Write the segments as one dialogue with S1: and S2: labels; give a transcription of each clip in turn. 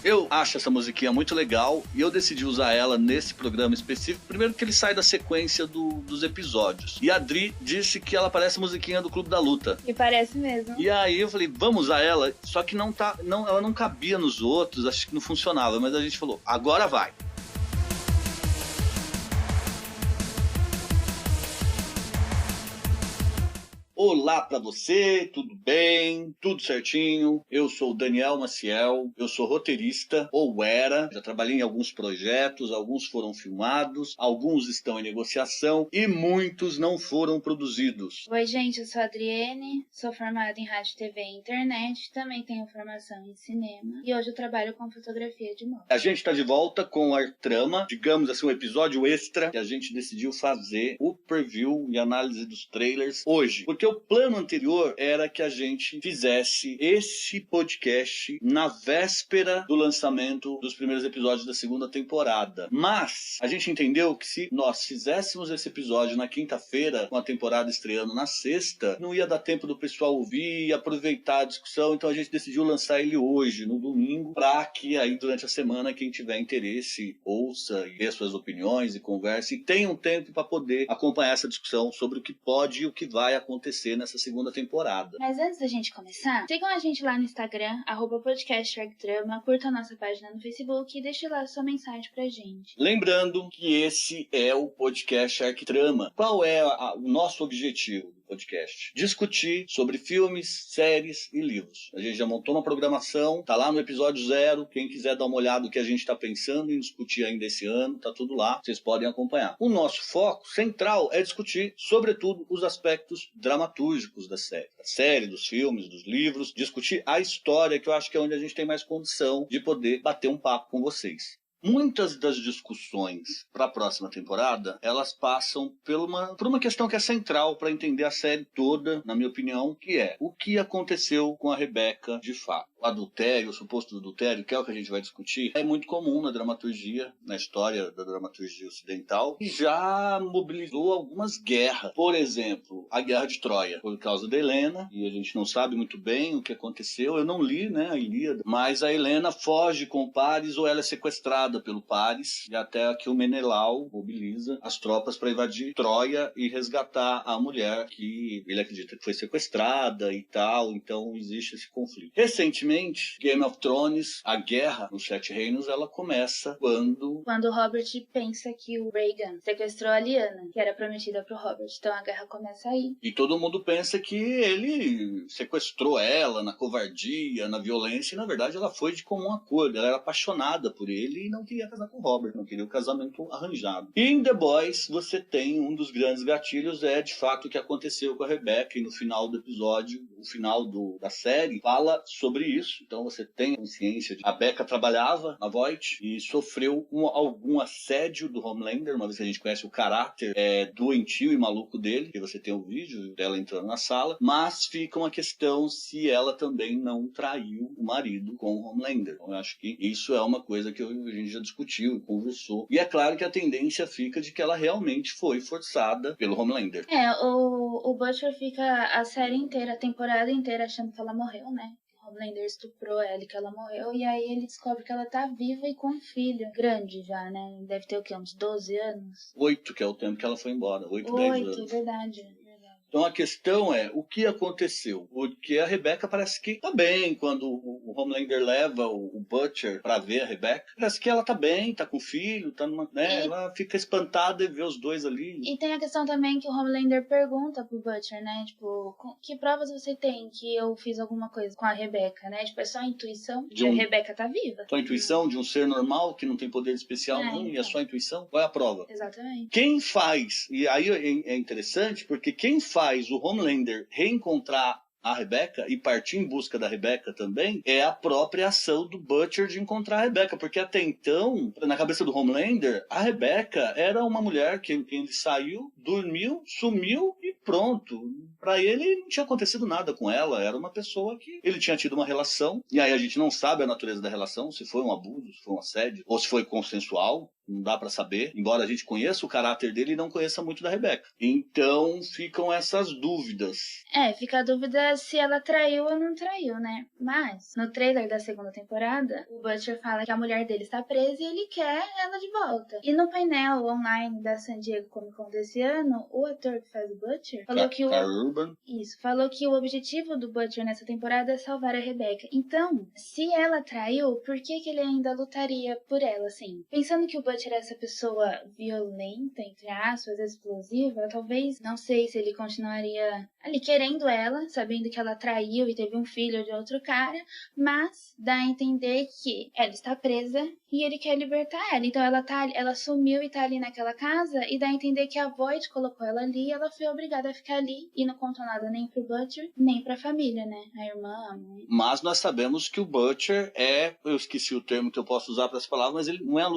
S1: Eu acho essa musiquinha muito legal e eu decidi usar ela nesse programa específico. Primeiro que ele sai da sequência dos episódios. E a Dri disse que ela parece a musiquinha do Clube da Luta.
S2: E parece mesmo.
S1: E aí eu falei, vamos usar ela. Só que ela não cabia nos outros, acho que não funcionava. Mas a gente falou, agora vai. Olá pra você, tudo bem? Tudo certinho? Eu sou o Daniel Maciel, eu sou roteirista, ou era, já trabalhei em alguns projetos, alguns foram filmados, alguns estão em negociação e muitos não foram produzidos.
S2: Oi gente, eu sou a Adriene, sou formada em rádio, TV e internet, também tenho formação em cinema e hoje eu trabalho com fotografia de moda.
S1: A gente tá de volta com a trama, digamos assim, um episódio extra que a gente decidiu fazer o preview e análise dos trailers hoje, porque o plano anterior era que a gente fizesse esse podcast na véspera do lançamento dos primeiros episódios da segunda temporada. Mas a gente entendeu que se nós fizéssemos esse episódio na quinta-feira, com a temporada estreando na sexta, não ia dar tempo do pessoal ouvir e aproveitar a discussão, então a gente decidiu lançar ele hoje, no domingo, para que aí durante a semana quem tiver interesse ouça e dê suas opiniões e converse e tenha um tempo para poder acompanhar essa discussão sobre o que pode e o que vai acontecer nessa segunda temporada.
S2: Mas antes da gente começar, sigam a gente lá no Instagram, @podcasttrama, curta a nossa página no Facebook e deixe lá sua mensagem pra gente.
S1: Lembrando que esse é o podcast Arquitrama. Qual é o nosso objetivo do podcast? Discutir sobre filmes, séries e livros. A gente já montou uma programação, tá lá no episódio 0. Quem quiser dar uma olhada no que a gente tá pensando em discutir ainda esse ano, tá tudo lá, vocês podem acompanhar. O nosso foco central é discutir, sobretudo, os aspectos dramatúrgicos da série, dos filmes, dos livros, discutir a história, que eu acho que é onde a gente tem mais condição de poder bater um papo com vocês. Muitas das discussões para a próxima temporada, elas passam por uma questão que é central para entender a série toda, na minha opinião, que é o que aconteceu com a Rebecca de fato. O adultério, o suposto adultério, que é o que a gente vai discutir, é muito comum na dramaturgia, na história da dramaturgia ocidental, e já mobilizou algumas guerras. Por exemplo, a Guerra de Troia, por causa da Helena, e a gente não sabe muito bem o que aconteceu. Eu não li, né, a Ilíada, mas a Helena foge com o Paris ou ela é sequestrada pelo Paris, e até que o Menelau mobiliza as tropas para invadir Troia e resgatar a mulher que ele acredita que foi sequestrada e tal, então existe esse conflito. Recentemente, Game of Thrones, a guerra nos Sete Reinos, ela começa quando
S2: o Robert pensa que o Rhaegar sequestrou a Lyanna, que era prometida pro Robert, então a guerra começa aí.
S1: E todo mundo pensa que ele sequestrou ela na covardia, na violência, e na verdade ela foi de comum acordo, ela era apaixonada por ele e não queria casar com o Robert, não queria o casamento arranjado. E em The Boys você tem um dos grandes gatilhos, é de fato o que aconteceu com a Rebecca, e no final do episódio, o final da série, fala sobre isso. Então você tem consciência de que a Becca trabalhava na Voight e sofreu algum assédio do Homelander, uma vez que a gente conhece o caráter doentio e maluco dele, que você tem o vídeo dela entrando na sala, mas fica uma questão se ela também não traiu o marido com o Homelander. Então, eu acho que isso é uma coisa que a gente já discutiu, conversou. E é claro que a tendência fica de que ela realmente foi forçada pelo Homelander.
S2: O Butcher fica a série inteira, a temporada inteira achando que ela morreu, né? O Homelander estuprou ela e que ela morreu, e aí ele descobre que ela tá viva e com um filho grande já, né? Deve ter o quê? Uns 12 anos?
S1: 8, que é o tempo que ela foi embora. 8, 10 anos.
S2: 8, verdade.
S1: Então a questão é, o que aconteceu? Porque a Rebecca parece que tá bem quando o Homelander leva o Butcher pra ver a Rebecca. Parece que ela tá bem, tá com o filho, tá numa, né? Ela fica espantada e vê os dois ali.
S2: E tem a questão também que o Homelander pergunta pro Butcher, né? Tipo, que provas você tem que eu fiz alguma coisa com a Rebecca, né? Tipo, é só a intuição de que a Rebecca tá viva.
S1: Só a intuição de um ser normal que não tem poder especial nenhum, e é só a intuição? Qual é a prova?
S2: Exatamente.
S1: Quem faz, e aí é interessante, porque quem faz o Homelander reencontrar a Rebecca e partir em busca da Rebecca também é a própria ação do Butcher de encontrar a Rebecca, porque até então, na cabeça do Homelander, a Rebecca era uma mulher que ele saiu, dormiu, sumiu e pronto. Pra ele não tinha acontecido nada com ela, era uma pessoa que ele tinha tido uma relação, e aí a gente não sabe a natureza da relação, se foi um abuso, se foi um assédio, ou se foi consensual. não dá pra saber, embora a gente conheça o caráter dele e não conheça muito da Rebecca. Então ficam essas dúvidas.
S2: Fica a dúvida se ela traiu ou não traiu, né? Mas, no trailer da segunda temporada, o Butcher fala que a mulher dele está presa e ele quer ela de volta. E no painel online da San Diego Comic Con desse ano, o ator que faz o Butcher falou que falou que o objetivo do Butcher nessa temporada é salvar a Rebecca. Então, se ela traiu, por que ele ainda lutaria por ela, assim? Pensando que o Butcher é essa pessoa violenta, entre aspas, explosiva, talvez, não sei se ele continuaria ali querendo ela, sabendo que ela traiu e teve um filho de outro cara, mas dá a entender que ela está presa e ele quer libertar ela. Então ela sumiu e tá ali naquela casa, e dá a entender que a Voight colocou ela ali e ela foi obrigada a ficar ali e não contou nada nem pro Butcher, nem pra família, né? A irmã, a mãe.
S1: Mas nós sabemos que o Butcher eu esqueci o termo que eu posso usar para essa palavra, mas ele não é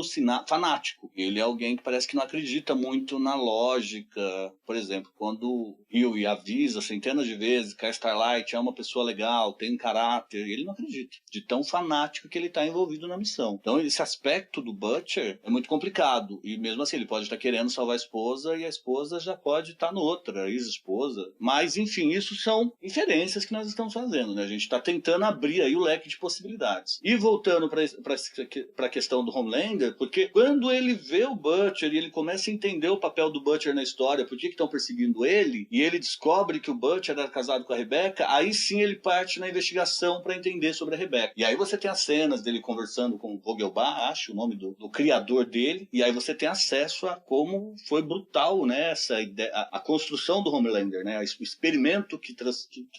S1: fanático. Ele é alguém que parece que não acredita muito na lógica. Por exemplo, quando Hughie avisa centenas de vezes que a Starlight é uma pessoa legal, tem caráter, ele não acredita, de tão fanático que ele está envolvido na missão. Então esse aspecto do Butcher é muito complicado, e mesmo assim ele pode estar querendo salvar a esposa e a esposa já pode estar noutra, a ex-esposa. Mas enfim, isso são inferências que nós estamos fazendo, né? A gente está tentando abrir aí o leque de possibilidades. E voltando para a questão do Homelander, porque quando ele vê o Butcher e ele começa a entender o papel do Butcher na história, por que estão perseguindo ele, e ele descobre que o Butcher era casado com a Rebecca, aí sim ele parte na investigação para entender sobre a Rebecca. E aí você tem as cenas dele conversando com o Vogelbach, acho o nome do criador dele, e aí você tem acesso a como foi brutal, né, essa ideia, a construção do Homelander, né, o experimento que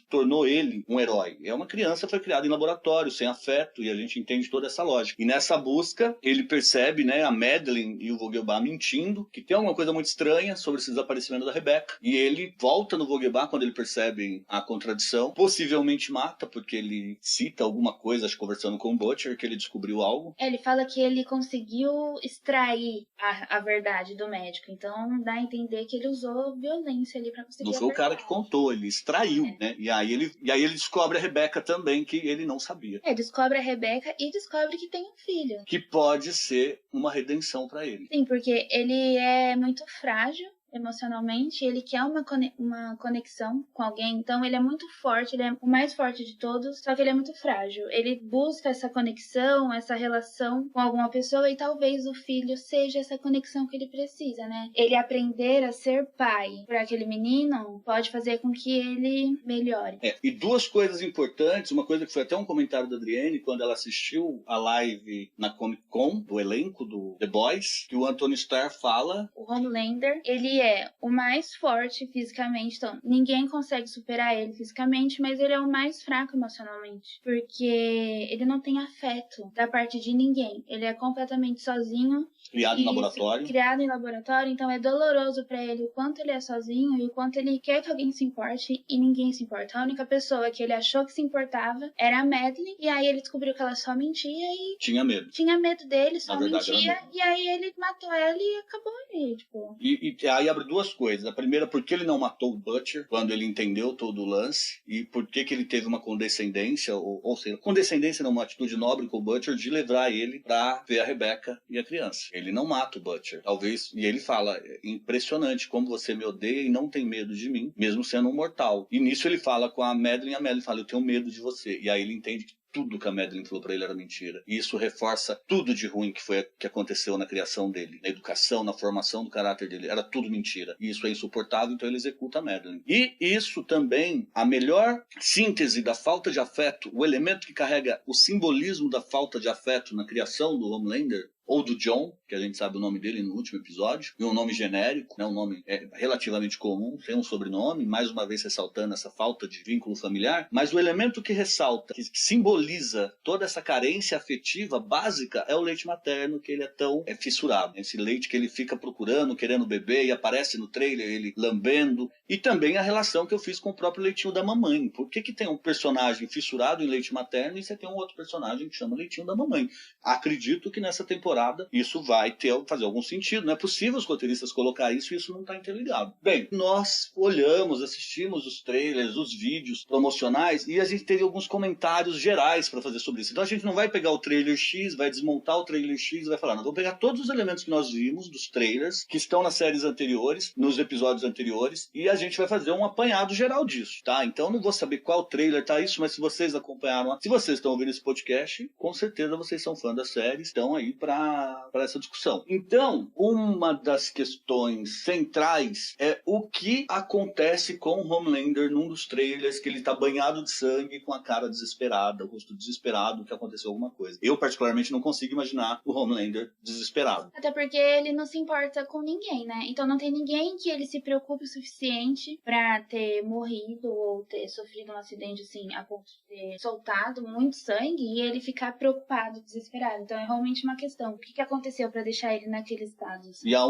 S1: tornou ele um herói. É uma criança, foi criada em laboratório, sem afeto, e a gente entende toda essa lógica. E nessa busca, ele percebe, né, a Madeleine e o Vogelbach mentindo, que tem alguma coisa muito estranha sobre esse desaparecimento da Rebecca, e ele volta no Vogelbach quando ele percebe a contradição, possivelmente mata, porque ele cita alguma coisa, acho que conversando com o Butcher, que ele descobriu algo.
S2: Ele fala que ele conseguiu extrair a verdade do médico, então dá a entender que ele usou violência ali pra conseguir.
S1: Não foi o cara que contou, ele extraiu, né? E aí ele descobre a Rebecca também, que ele não sabia.
S2: Descobre a Rebecca e descobre que tem um filho.
S1: Que pode ser uma redenção pra ele.
S2: Sim, porque ele é muito frágil emocionalmente, ele quer uma conexão com alguém, então ele é muito forte, ele é o mais forte de todos, só que ele é muito frágil. Ele busca essa conexão, essa relação com alguma pessoa, e talvez o filho seja essa conexão que ele precisa, né? Ele aprender a ser pai para aquele menino pode fazer com que ele melhore.
S1: E duas coisas importantes, uma coisa que foi até um comentário da Adriane quando ela assistiu a live na Comic Con, do elenco do The Boys, que o Anthony Starr fala...
S2: O Homelander, ele é o mais forte fisicamente, então ninguém consegue superar ele fisicamente, mas ele é o mais fraco emocionalmente, porque ele não tem afeto da parte de ninguém, ele é completamente sozinho.
S1: Criado em laboratório.
S2: Criado em laboratório, então é doloroso pra ele o quanto ele é sozinho e o quanto ele quer que alguém se importe e ninguém se importa. A única pessoa que ele achou que se importava era a Madeleine, e aí ele descobriu que ela só mentia e...
S1: Tinha medo.
S2: Tinha medo dele, só mentia, e aí ele matou ela e acabou ali, tipo...
S1: E aí abre duas coisas. A primeira, por que ele não matou o Butcher quando ele entendeu todo o lance, e por que ele teve uma condescendência, ou seja, condescendência não, uma atitude nobre com o Butcher de levar ele pra ver a Rebecca e a criança. Ele não mata o Butcher, talvez, e ele fala, impressionante como você me odeia e não tem medo de mim, mesmo sendo um mortal. E nisso ele fala com a Madeleine, e a Madeleine fala, eu tenho medo de você. E aí ele entende que tudo que a Madeleine falou pra ele era mentira. E isso reforça tudo de ruim que aconteceu na criação dele, na educação, na formação do caráter dele. Era tudo mentira. E isso é insuportável, então ele executa a Madeleine. E isso também, a melhor síntese da falta de afeto, o elemento que carrega o simbolismo da falta de afeto na criação do Homelander, ou do John, que a gente sabe o nome dele no último episódio, e um nome genérico, né, um nome relativamente comum, sem um sobrenome, mais uma vez ressaltando essa falta de vínculo familiar, mas o elemento que ressalta, que simboliza toda essa carência afetiva básica é o leite materno, que ele é tão fissurado. Esse leite que ele fica procurando, querendo beber, e aparece no trailer ele lambendo, e também a relação que eu fiz com o próprio leitinho da mamãe. Por que tem um personagem fissurado em leite materno e você tem um outro personagem que chama leitinho da mamãe? Acredito que nessa temporada temporada, isso vai fazer algum sentido. Não é possível os roteiristas colocar isso e isso não está interligado. Bem, nós olhamos, assistimos os trailers, os vídeos promocionais e a gente teve alguns comentários gerais para fazer sobre isso. Então a gente não vai pegar o trailer X, vai desmontar o trailer X e vai falar, nós vamos pegar todos os elementos que nós vimos dos trailers, que estão nas séries anteriores, nos episódios anteriores, e a gente vai fazer um apanhado geral disso, tá? Então eu não vou saber qual trailer tá isso, mas se vocês acompanharam, se vocês estão ouvindo esse podcast, com certeza vocês são fã da série, estão aí para essa discussão. Então, uma das questões centrais é o que acontece com o Homelander num dos trailers, que ele tá banhado de sangue, com a cara desesperada, o rosto desesperado, que aconteceu alguma coisa. Eu, particularmente, não consigo imaginar o Homelander desesperado.
S2: Até porque ele não se importa com ninguém, né? Então não tem ninguém que ele se preocupe o suficiente pra ter morrido ou ter sofrido um acidente, assim, a ponto de ter soltado muito sangue e ele ficar preocupado, desesperado. Então é realmente uma questão. O que aconteceu pra deixar ele naquele estado? Assim?
S1: E o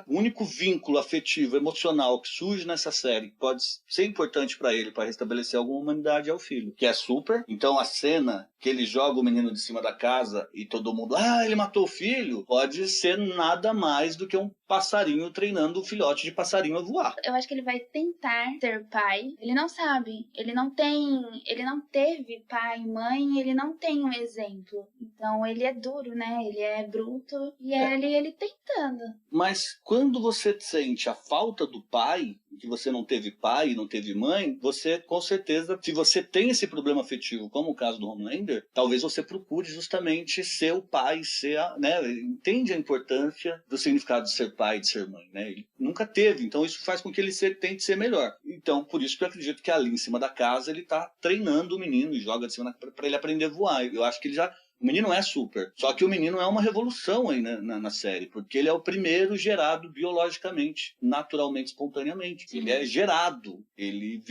S1: único vínculo afetivo, emocional que surge nessa série, que pode ser importante pra ele, pra restabelecer alguma humanidade, é o filho, que é super. Então a cena que ele joga o menino de cima da casa e todo mundo, ele matou o filho, pode ser nada mais do que um passarinho treinando o filhote de passarinho a voar.
S2: Eu acho que ele vai tentar ser pai. Ele não sabe. Ele não teve pai e mãe, ele não tem um exemplo. Então ele é duro, né? Ele é bruto e ele tentando.
S1: Mas quando você sente a falta do pai, que você não teve pai, não teve mãe, você, com certeza, se você tem esse problema afetivo, como o caso do Homelander, talvez você procure justamente ser o pai, entende a importância do significado de ser pai, de ser mãe, né? Ele nunca teve, então isso faz com que ele tente ser melhor. Então, por isso que eu acredito que ali em cima da casa ele tá treinando o menino e joga de cima para ele aprender a voar. Eu acho que o menino é super, só que o menino é uma revolução aí na série, porque ele é o primeiro gerado biologicamente, naturalmente, espontaneamente. Sim. Ele é gerado, ele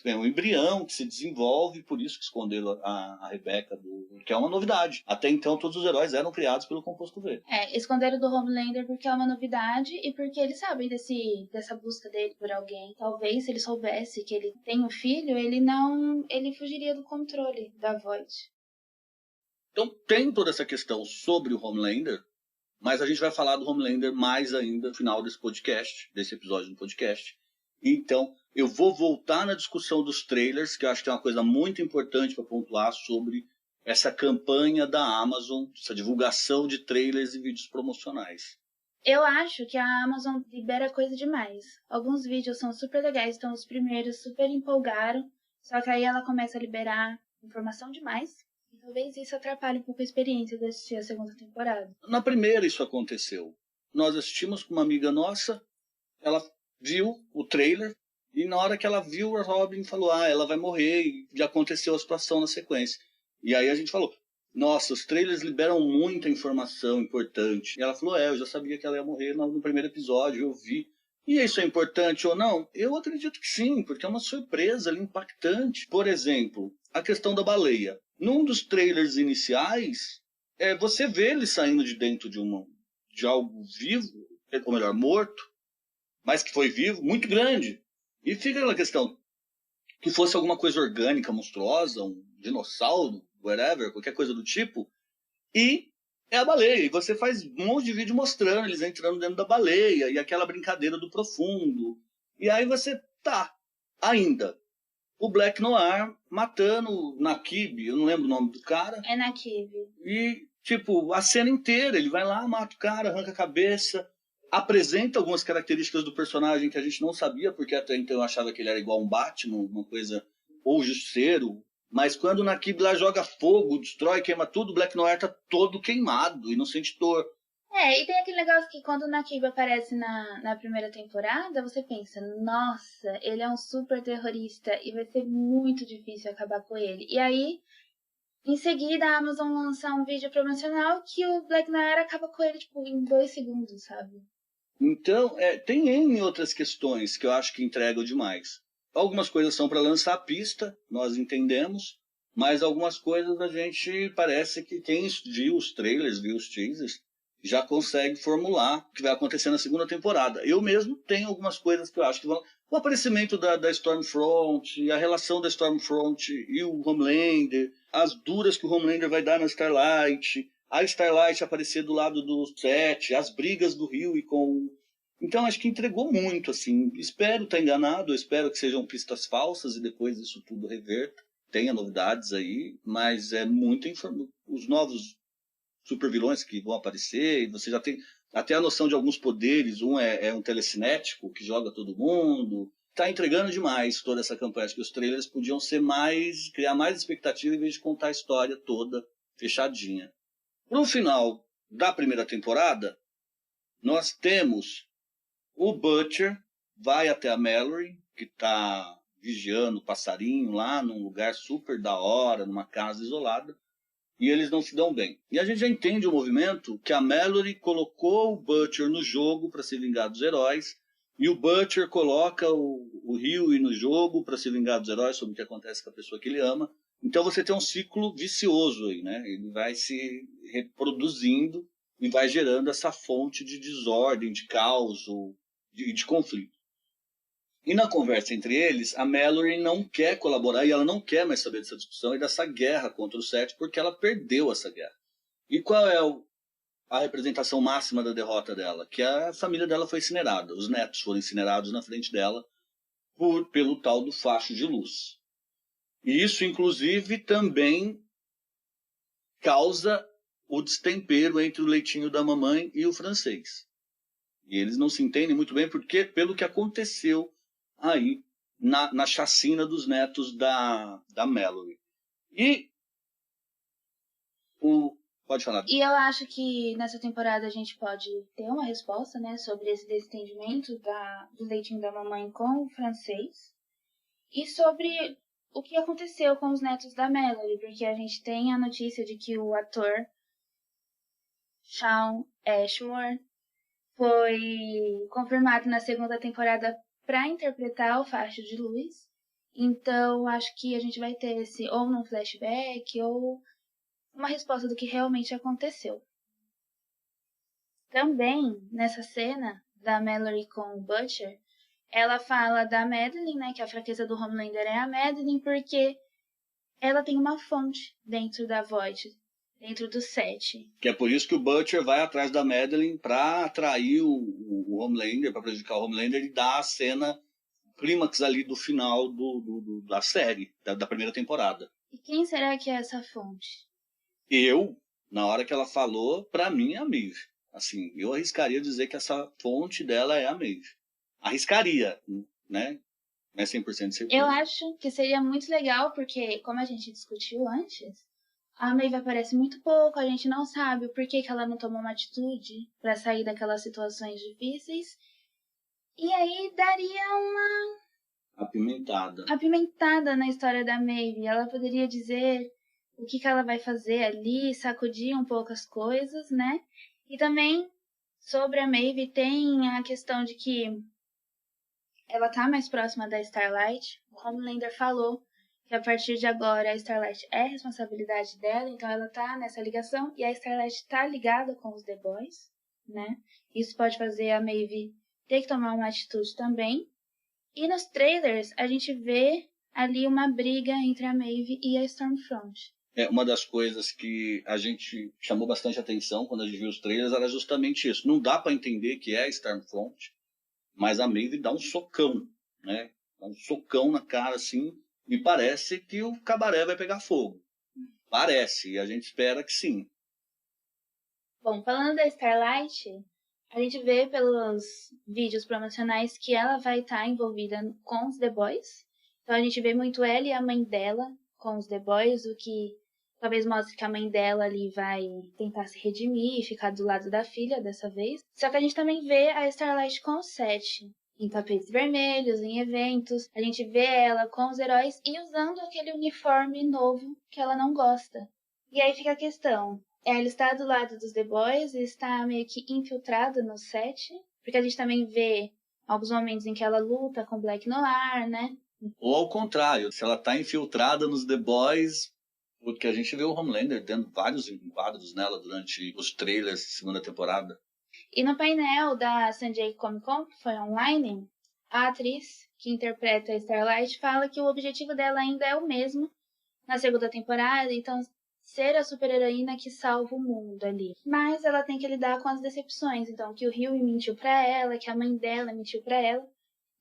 S1: é um embrião que se desenvolve, por isso que esconderam a Rebecca, que é uma novidade. Até então todos os heróis eram criados pelo composto V.
S2: Esconderam do Homelander porque é uma novidade e porque eles sabem dessa busca dele por alguém. Talvez se ele soubesse que ele tem um filho, ele fugiria do controle da Void.
S1: Então tem toda essa questão sobre o Homelander, mas a gente vai falar do Homelander mais ainda no final desse episódio do podcast. Então eu vou voltar na discussão dos trailers, que eu acho que é uma coisa muito importante para pontuar sobre essa campanha da Amazon, essa divulgação de trailers e vídeos promocionais.
S2: Eu acho que a Amazon libera coisa demais. Alguns vídeos são super legais, então os primeiros super empolgaram, só que aí ela começa a liberar informação demais. Talvez isso atrapalhe um pouco a experiência de assistir a segunda temporada.
S1: Na primeira isso aconteceu. Nós assistimos com uma amiga nossa, ela viu o trailer, e na hora que ela viu, a Robin falou, ela vai morrer, e já aconteceu a situação na sequência. E aí a gente falou, nossa, os trailers liberam muita informação importante. E ela falou, eu já sabia que ela ia morrer no primeiro episódio, eu vi. E isso é importante ou não? Eu acredito que sim, porque é uma surpresa ali, impactante. Por exemplo, a questão da baleia. Num dos trailers iniciais, você vê ele saindo de dentro de algo vivo, ou melhor, morto, mas que foi vivo, muito grande. E fica aquela questão, que fosse alguma coisa orgânica, monstruosa, um dinossauro, whatever, qualquer coisa do tipo, e é a baleia. E você faz um monte de vídeo mostrando eles entrando dentro da baleia, e aquela brincadeira do profundo. E aí você ainda... O Black Noir matando Nakib, eu não lembro o nome do cara.
S2: É Nakib.
S1: E, a cena inteira, ele vai lá, mata o cara, arranca a cabeça, apresenta algumas características do personagem que a gente não sabia, porque até então eu achava que ele era igual um Batman, uma coisa, ou justiceiro. Mas quando o Nakib lá joga fogo, destrói, queima tudo, o Black Noir tá todo queimado e não sente dor.
S2: E tem aquele negócio que quando o Nakib aparece na primeira temporada, você pensa, nossa, ele é um super terrorista e vai ser muito difícil acabar com ele. E aí, em seguida, a Amazon lança um vídeo promocional que o Black Noir acaba com ele, em 2 segundos, sabe?
S1: Então, tem N outras questões que eu acho que entregam demais. Algumas coisas são para lançar a pista, nós entendemos, mas algumas coisas a gente parece que quem viu os trailers, viu os teasers, já consegue formular o que vai acontecer na segunda temporada. Eu mesmo tenho algumas coisas que eu acho que vão... O aparecimento da Stormfront, a relação da Stormfront e o Homelander, as duras que o Homelander vai dar na Starlight, a Starlight aparecer do lado do set, as brigas do Rio e com... Então, acho que entregou muito, assim. Espero estar enganado, espero que sejam pistas falsas e depois isso tudo reverta. Tenha novidades aí, mas é muito os novos supervilões que vão aparecer, e você já tem até a noção de alguns poderes. Um é um telecinético que joga todo mundo. Tá entregando demais toda essa campanha. Acho que os trailers podiam ser mais, criar mais expectativa em vez de contar a história toda fechadinha. No final da primeira temporada, nós temos o Butcher, vai até a Mallory, que está vigiando o passarinho lá num lugar super da hora, numa casa isolada, e eles não se dão bem. E a gente já entende o movimento que a Mallory colocou o Butcher no jogo para se vingar dos heróis, e o Butcher coloca o Hughie no jogo para se vingar dos heróis sobre o que acontece com a pessoa que ele ama. Então você tem um ciclo vicioso aí, né? Ele vai se reproduzindo e vai gerando essa fonte de desordem, de caos, de conflito. E na conversa entre eles, a Mallory não quer colaborar e ela não quer mais saber dessa discussão e dessa guerra contra o Set, porque ela perdeu essa guerra. E qual é a representação máxima da derrota dela? Que a família dela foi incinerada, os netos foram incinerados na frente dela pelo tal do facho de luz. E isso, inclusive, também causa o destempero entre o leitinho da mamãe e o francês. E eles não se entendem muito bem porque, pelo que aconteceu aí na chacina dos netos da Mallory. E pode falar.
S2: E eu acho que nessa temporada a gente pode ter uma resposta, né, sobre esse desentendimento do leitinho da mamãe com o francês. E sobre o que aconteceu com os netos da Mallory, porque a gente tem a notícia de que o ator Shawn Ashmore foi confirmado na segunda temporada para interpretar o facho de luz. Então, acho que a gente vai ter esse ou num flashback ou uma resposta do que realmente aconteceu. Também, nessa cena da Mallory com o Butcher, ela fala da Madeline, né, que a fraqueza do Homelander é a Madeline, porque ela tem uma fonte dentro da Void, dentro do set.
S1: Que é por isso que o Butcher vai atrás da Madeline para atrair o Homelander, para prejudicar o Homelander e dar a cena clímax ali do final da série, da primeira temporada.
S2: E quem será que é essa fonte?
S1: Na hora que ela falou, para mim é a Maeve. Assim, eu arriscaria dizer que essa fonte dela é a Maeve. Arriscaria, né? Não é 100% de certeza.
S2: Eu acho que seria muito legal, porque, como a gente discutiu antes, a Maeve aparece muito pouco, a gente não sabe o porquê que ela não tomou uma atitude para sair daquelas situações difíceis. E aí daria uma apimentada na história da Maeve. Ela poderia dizer o que ela vai fazer ali, sacudir um pouco as coisas, né? E também, sobre a Maeve, tem a questão de que ela tá mais próxima da Starlight. O Homelander falou que a partir de agora a Starlight é responsabilidade dela, então ela tá nessa ligação e a Starlight tá ligada com os The Boys, né? Isso pode fazer a Maeve ter que tomar uma atitude também. E nos trailers a gente vê ali uma briga entre a Maeve e a Stormfront.
S1: Uma das coisas que a gente chamou bastante atenção quando a gente viu os trailers era justamente isso. Não dá para entender que é a Stormfront, mas a Maeve dá um socão, né? Dá um socão na cara, assim, e parece que o cabaré vai pegar fogo. Parece, e a gente espera que sim.
S2: Bom, falando da Starlight, a gente vê pelos vídeos promocionais que ela vai estar envolvida com os The Boys. Então a gente vê muito ela e a mãe dela com os The Boys, o que talvez mostre que a mãe dela ali vai tentar se redimir e ficar do lado da filha dessa vez. Só que a gente também vê a Starlight com o Set, em tapetes vermelhos, em eventos. A gente vê ela com os heróis e usando aquele uniforme novo que ela não gosta. E aí fica a questão. Ela está do lado dos The Boys e está meio que infiltrada no Set, porque a gente também vê alguns momentos em que ela luta com Black Noir, né?
S1: Ou ao contrário, se ela está infiltrada nos The Boys, porque a gente vê o Homelander dando vários enquadros nela durante os trailers da segunda temporada.
S2: E no painel da San Diego Comic Con, que foi online, a atriz que interpreta a Starlight fala que o objetivo dela ainda é o mesmo na segunda temporada, então ser a super-heroína que salva o mundo ali. Mas ela tem que lidar com as decepções, então, que o Hughie mentiu pra ela, que a mãe dela mentiu pra ela.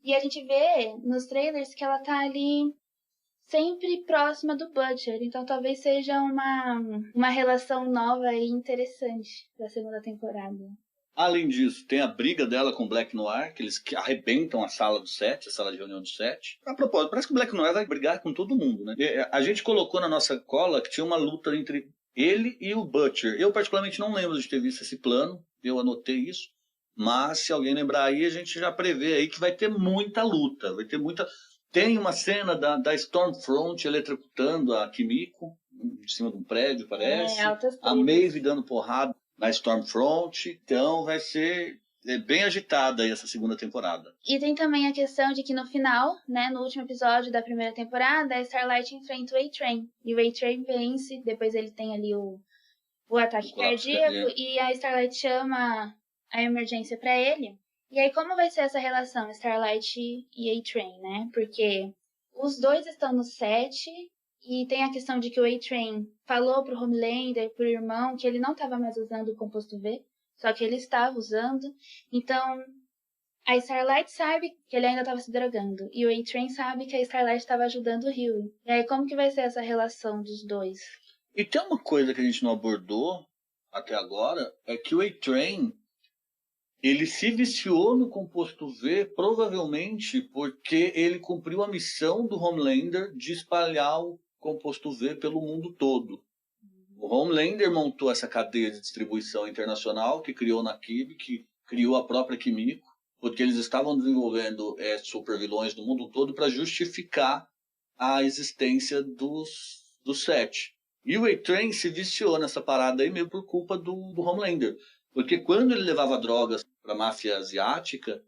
S2: E a gente vê nos trailers que ela tá ali sempre próxima do Butcher, então talvez seja uma relação nova e interessante da segunda temporada.
S1: Além disso, tem a briga dela com o Black Noir, que eles arrebentam a sala do set, a sala de reunião do set. A propósito, parece que o Black Noir vai brigar com todo mundo, né? A gente colocou na nossa cola que tinha uma luta entre ele e o Butcher. Eu particularmente não lembro de ter visto esse plano, eu anotei isso. Mas se alguém lembrar aí, a gente já prevê aí que vai ter muita luta, vai ter muita... Tem uma cena da Stormfront eletrocutando a Kimiko em cima de um prédio, parece. A Maeve dando porrada na Stormfront. Então vai ser bem agitada aí essa segunda temporada.
S2: E tem também a questão de que no final, né, no último episódio da primeira temporada, a Starlight enfrenta o A-Train. E o A-Train vence, depois ele tem ali o ataque cardíaco, e a Starlight chama a emergência pra ele. E aí, como vai ser essa relação Starlight e A-Train, né? Porque os dois estão no set e tem a questão de que o A-Train falou pro Homelander, pro irmão, que ele não estava mais usando o composto V, só que ele estava usando. Então, a Starlight sabe que ele ainda estava se drogando e o A-Train sabe que a Starlight estava ajudando o Hughie. E aí, como que vai ser essa relação dos dois?
S1: E tem uma coisa que a gente não abordou até agora, é que o A-Train... ele se viciou no composto V, provavelmente porque ele cumpriu a missão do Homelander de espalhar o composto V pelo mundo todo. O Homelander montou essa cadeia de distribuição internacional que criou na Kib, que criou a própria Kimiko, porque eles estavam desenvolvendo supervilões no mundo todo para justificar a existência dos sete. E o A-Train se viciou nessa parada aí meio por culpa do Homelander. Porque quando ele levava drogas para a máfia asiática,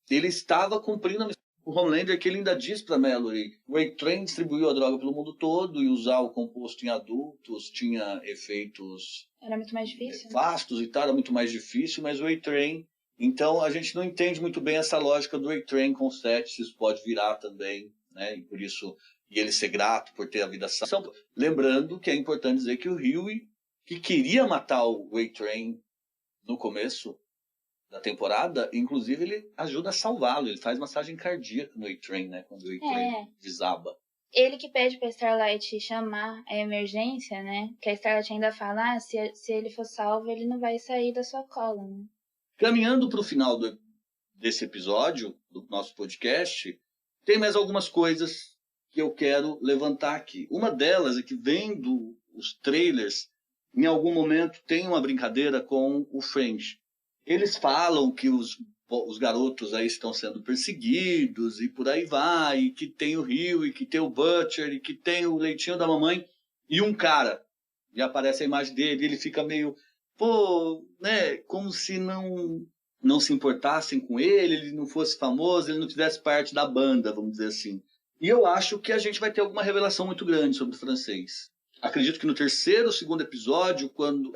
S1: ele estava cumprindo a missão. O Homelander, que ele ainda diz para Mallory, o A-Train distribuiu a droga pelo mundo todo e usar o composto em adultos tinha efeitos...
S2: era muito mais difícil.
S1: Nefastos, né? E tal, era muito mais difícil, mas o A-Train... Então, a gente não entende muito bem essa lógica do A-Train com o set, se isso pode virar também, né? E por isso, e ele ser grato por ter a vida salva. Lembrando que é importante dizer que o Hughie, que queria matar o A-Train no começo da temporada, inclusive ele ajuda a salvá-lo, ele faz massagem cardíaca no A-Train, né, quando o A-Train desaba.
S2: Ele que pede pra Starlight chamar a emergência, né, que a Starlight ainda fala, se ele for salvo, ele não vai sair da sua cola, né.
S1: Caminhando para o final desse episódio, do nosso podcast, tem mais algumas coisas que eu quero levantar aqui. Uma delas é que vendo os trailers, em algum momento tem uma brincadeira com o Fringe. Eles falam que os garotos aí estão sendo perseguidos e por aí vai, e que tem o Rio, e que tem o Butcher, e que tem o leitinho da mamãe, e um cara. E aparece a imagem dele, e ele fica meio, né, como se não se importassem com ele não fosse famoso, ele não fizesse parte da banda, vamos dizer assim. E eu acho que a gente vai ter alguma revelação muito grande sobre o francês. Acredito que no terceiro ou segundo episódio, quando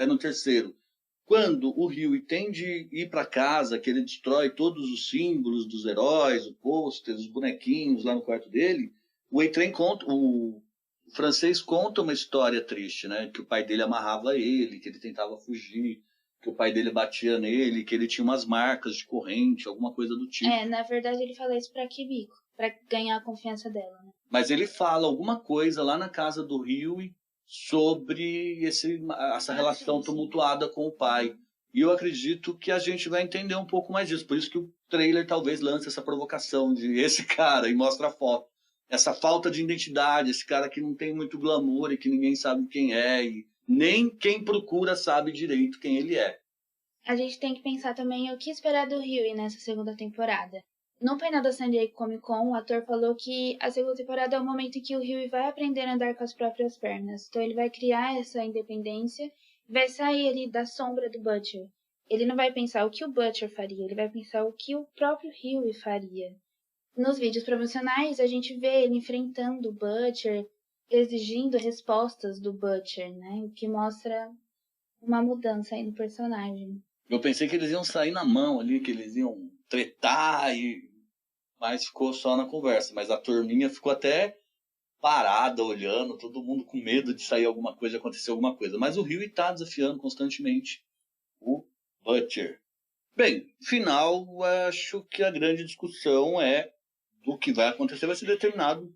S1: o Hughie tem de ir para casa, que ele destrói todos os símbolos dos heróis, o pôster, os bonequinhos lá no quarto dele, o A-Train conta, o francês conta uma história triste, né? Que o pai dele amarrava ele, que ele tentava fugir, que o pai dele batia nele, que ele tinha umas marcas de corrente, alguma coisa do tipo.
S2: Na verdade ele fala isso pra Kimiko, pra ganhar a confiança dela, né?
S1: Mas ele fala alguma coisa lá na casa do Hughie sobre essa relação tumultuada com o pai. E eu acredito que a gente vai entender um pouco mais disso. Por isso que o trailer talvez lance essa provocação de esse cara e mostra a foto. Essa falta de identidade, esse cara que não tem muito glamour e que ninguém sabe quem é. E nem quem procura sabe direito quem ele é.
S2: A gente tem que pensar também o que esperar do Hughie nessa segunda temporada. No painel da San Diego Comic Con, o ator falou que a segunda temporada é o momento em que o Hughie vai aprender a andar com as próprias pernas. Então ele vai criar essa independência e vai sair ali da sombra do Butcher. Ele não vai pensar o que o Butcher faria, ele vai pensar o que o próprio Hughie faria. Nos vídeos promocionais, a gente vê ele enfrentando o Butcher, exigindo respostas do Butcher, né? O que mostra uma mudança aí no personagem.
S1: Eu pensei que eles iam sair na mão ali, que eles iam tretar, mas ficou só na conversa. Mas a turminha ficou até parada, olhando, todo mundo com medo de sair alguma coisa, acontecer alguma coisa. Mas o Hughie está desafiando constantemente o Butcher. Bem, final, acho que a grande discussão é do que vai acontecer vai ser determinado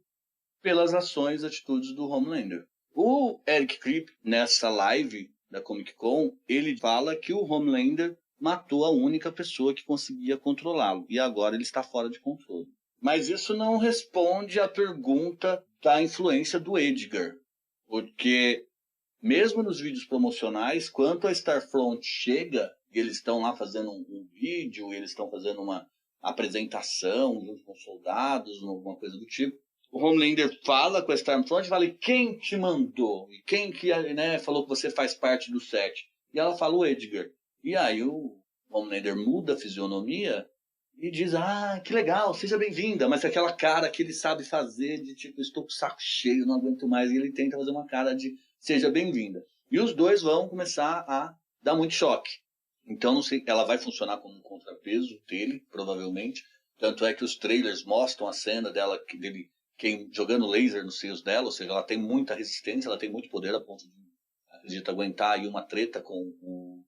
S1: pelas ações e atitudes do Homelander. O Eric Kripke, nessa live da Comic Con, ele fala que o Homelander matou a única pessoa que conseguia controlá-lo, e agora ele está fora de controle. Mas isso não responde à pergunta da influência do Edgar, porque mesmo nos vídeos promocionais, quando a Starfront chega, e eles estão lá fazendo um vídeo, eles estão fazendo uma apresentação junto com soldados, alguma coisa do tipo, o Homelander fala com a Starfront e fala: e quem te mandou? E quem que falou que você faz parte do set? E ela fala: o Edgar. E aí o Homelander muda a fisionomia e diz: ah, que legal, seja bem-vinda. Mas aquela cara que ele sabe fazer de tipo, estou com o saco cheio, não aguento mais. E ele tenta fazer uma cara de seja bem-vinda. E os dois vão começar a dar muito choque. Então, não sei, ela vai funcionar como um contrapeso dele, provavelmente. Tanto é que os trailers mostram a cena dele jogando laser nos seios dela, ou seja, ela tem muita resistência, ela tem muito poder a ponto de, acredito, aguentar aí uma treta com o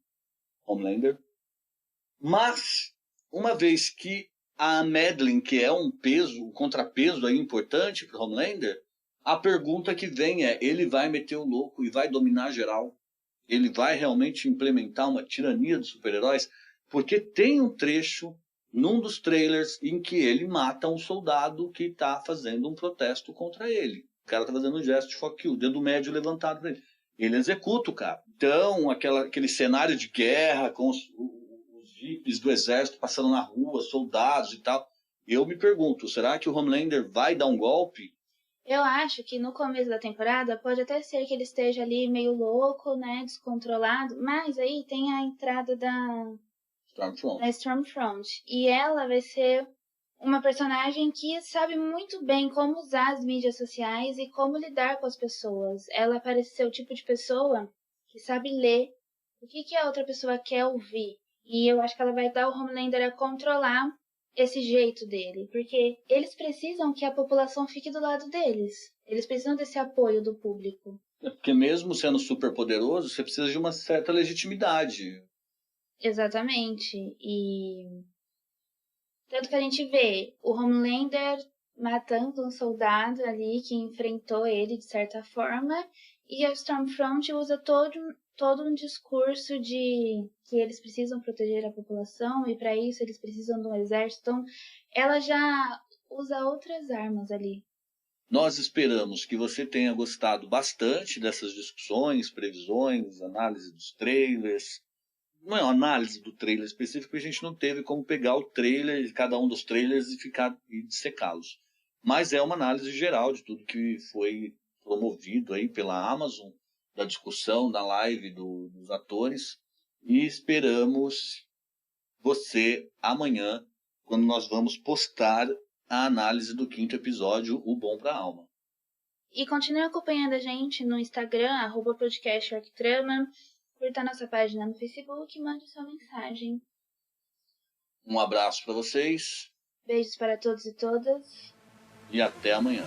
S1: Homelander. Mas, uma vez que a Madeline, que é um contrapeso aí importante para o Homelander, a pergunta que vem é: ele vai meter o louco e vai dominar geral? Ele vai realmente implementar uma tirania dos super-heróis? Porque tem um trecho num dos trailers em que ele mata um soldado que está fazendo um protesto contra ele. O cara está fazendo um gesto de fuck you, o dedo médio levantado para ele. Ele executa o cara. Então, aquele cenário de guerra com os jipes do exército passando na rua, soldados e tal. Eu me pergunto, será que o Homelander vai dar um golpe?
S2: Eu acho que no começo da temporada pode até ser que ele esteja ali meio louco, né, descontrolado, mas aí tem a entrada da Stormfront. E ela vai ser uma personagem que sabe muito bem como usar as mídias sociais e como lidar com as pessoas. Ela parece ser o tipo de pessoa que sabe ler o que a outra pessoa quer ouvir. E eu acho que ela vai dar o Homelander a controlar esse jeito dele, porque eles precisam que a população fique do lado deles. Eles precisam desse apoio do público.
S1: Porque mesmo sendo super poderoso, você precisa de uma certa legitimidade.
S2: Exatamente. E tanto que a gente vê o Homelander matando um soldado ali que enfrentou ele de certa forma, e a Stormfront usa todo um discurso de que eles precisam proteger a população e para isso eles precisam de um exército. Então, ela já usa outras armas ali.
S1: Nós esperamos que você tenha gostado bastante dessas discussões, previsões, análise dos trailers. Não é uma análise do trailer específico, porque a gente não teve como pegar o trailer, cada um dos trailers e dissecá-los. Mas é uma análise geral de tudo que foi promovido aí pela Amazon, da discussão, da live dos atores. E esperamos você amanhã, quando nós vamos postar a análise do 5º episódio, O Bom pra Alma.
S2: E continue acompanhando a gente no Instagram, @podcastarctrama. Curta nossa página no Facebook e mande sua mensagem.
S1: Um abraço para vocês.
S2: Beijos para todos e todas.
S1: E até amanhã.